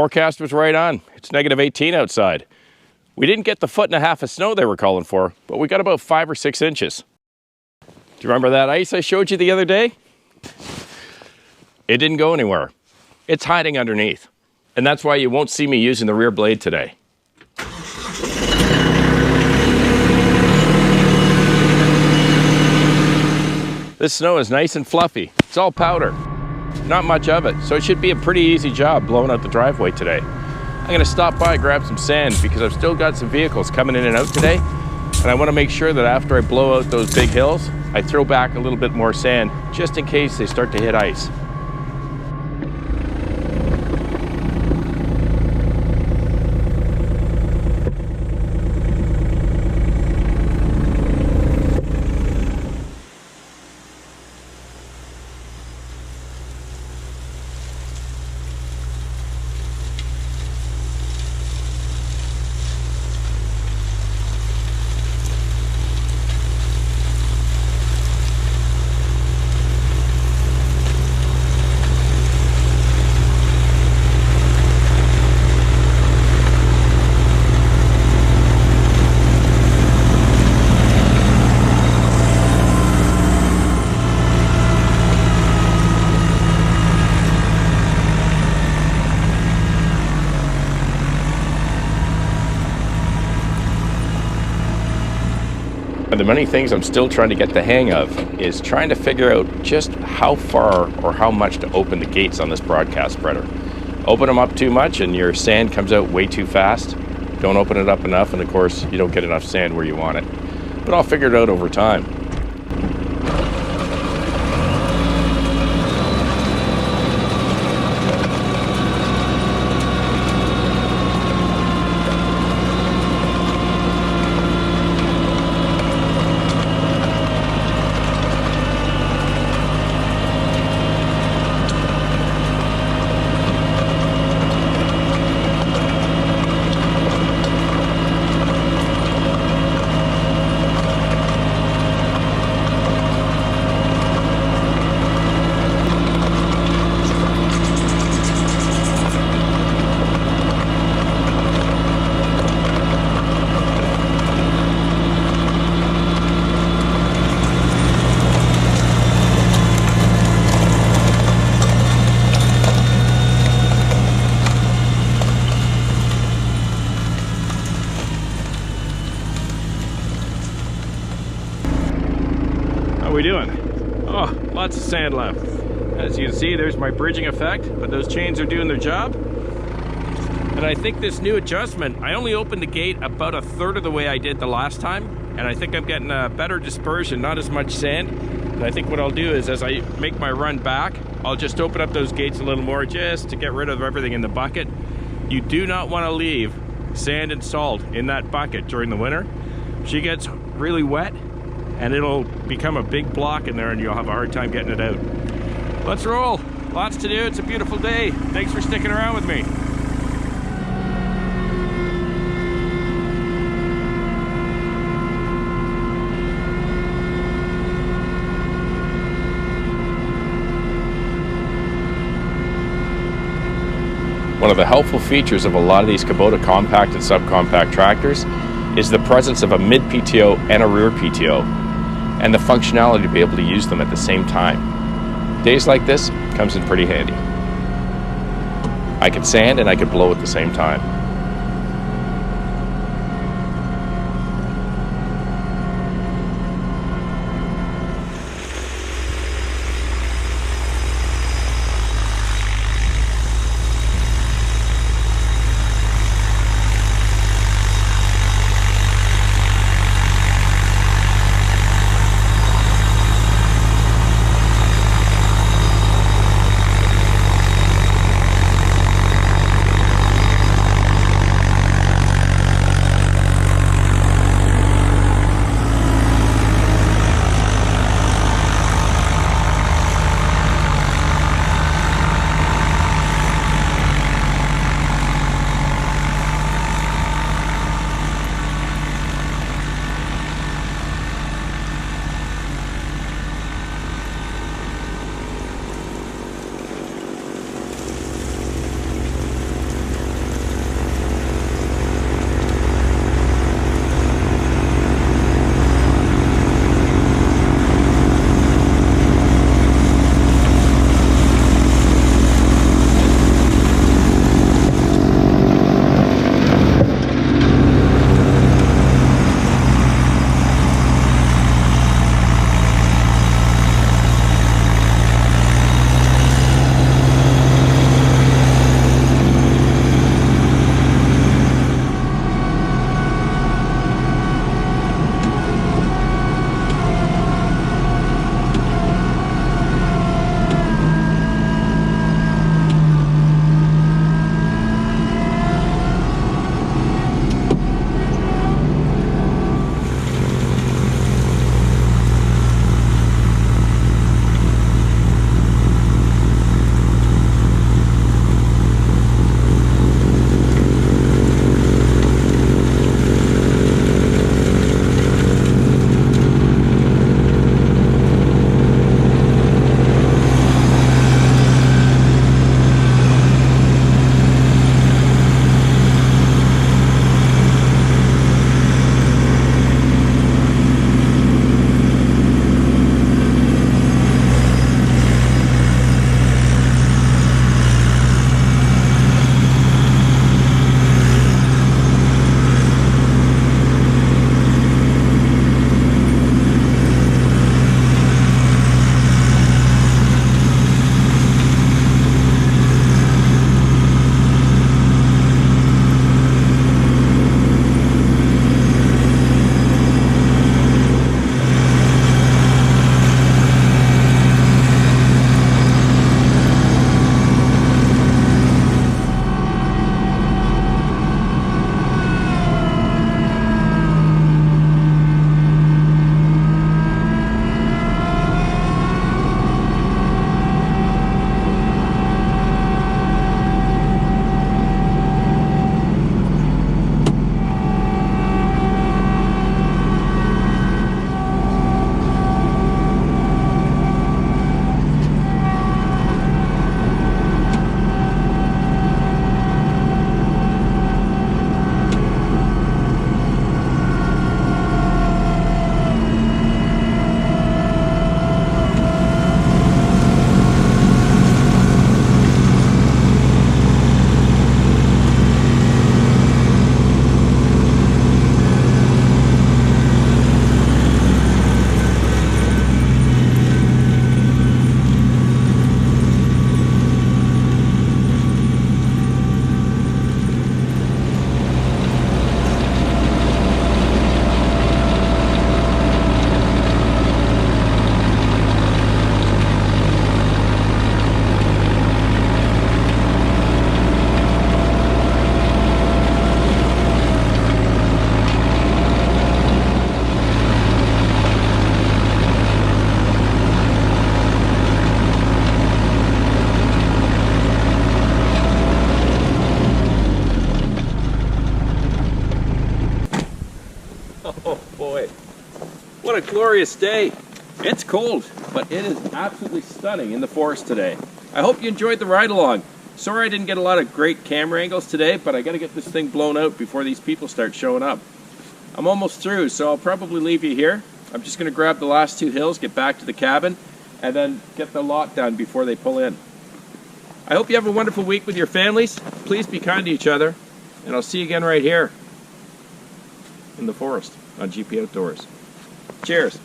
forecast was right on. It's -18 outside. We didn't get the 1.5 foot of snow they were calling for, but we got about 5 or 6 inches. Do you remember that ice I showed you the other day? It didn't go anywhere. It's hiding underneath. And that's why you won't see me using the rear blade today. This snow is nice and fluffy. It's all powder. Not much of it, so it should be a pretty easy job blowing out the driveway today. I'm gonna stop by and grab some sand because I've still got some vehicles coming in and out today, and I wanna make sure that after I blow out those big hills, I throw back a little bit more sand just in case they start to hit ice. One of the many things I'm still trying to get the hang of is trying to figure out just how far or how much to open the gates on this broadcast spreader. Open them up too much and your sand comes out way too fast. Don't open it up enough and of course you don't get enough sand where you want it. But I'll figure it out over time. How we doing? Oh, lots of sand left. As you can see, there's my bridging effect, but those chains are doing their job. And I think this new adjustment, I only opened the gate about 1/3 of the way I did the last time, and I think I'm getting a better dispersion, not as much sand. And I think what I'll do is as I make my run back, I'll just open up those gates a little more just to get rid of everything in the bucket. You do not want to leave sand and salt in that bucket during the winter. She gets really wet and it'll become a big block in there and you'll have a hard time getting it out. Let's roll. Lots to do. It's a beautiful day. Thanks for sticking around with me. One of the helpful features of a lot of these Kubota compact and subcompact tractors is the presence of a mid-PTO and a rear PTO, and the functionality to be able to use them at the same time. Days like this comes in pretty handy. I could sand and I could blow at the same time. What a glorious day. It's cold, but it is absolutely stunning in the forest today. I hope you enjoyed the ride along. Sorry I didn't get a lot of great camera angles today, but I gotta get this thing blown out before these people start showing up. I'm almost through, so I'll probably leave you here. I'm just gonna grab the last 2 hills, get back to the cabin, and then get the lot done before they pull in. I hope you have a wonderful week with your families. Please be kind to each other, and I'll see you again right here in the forest on GP Outdoors. Cheers.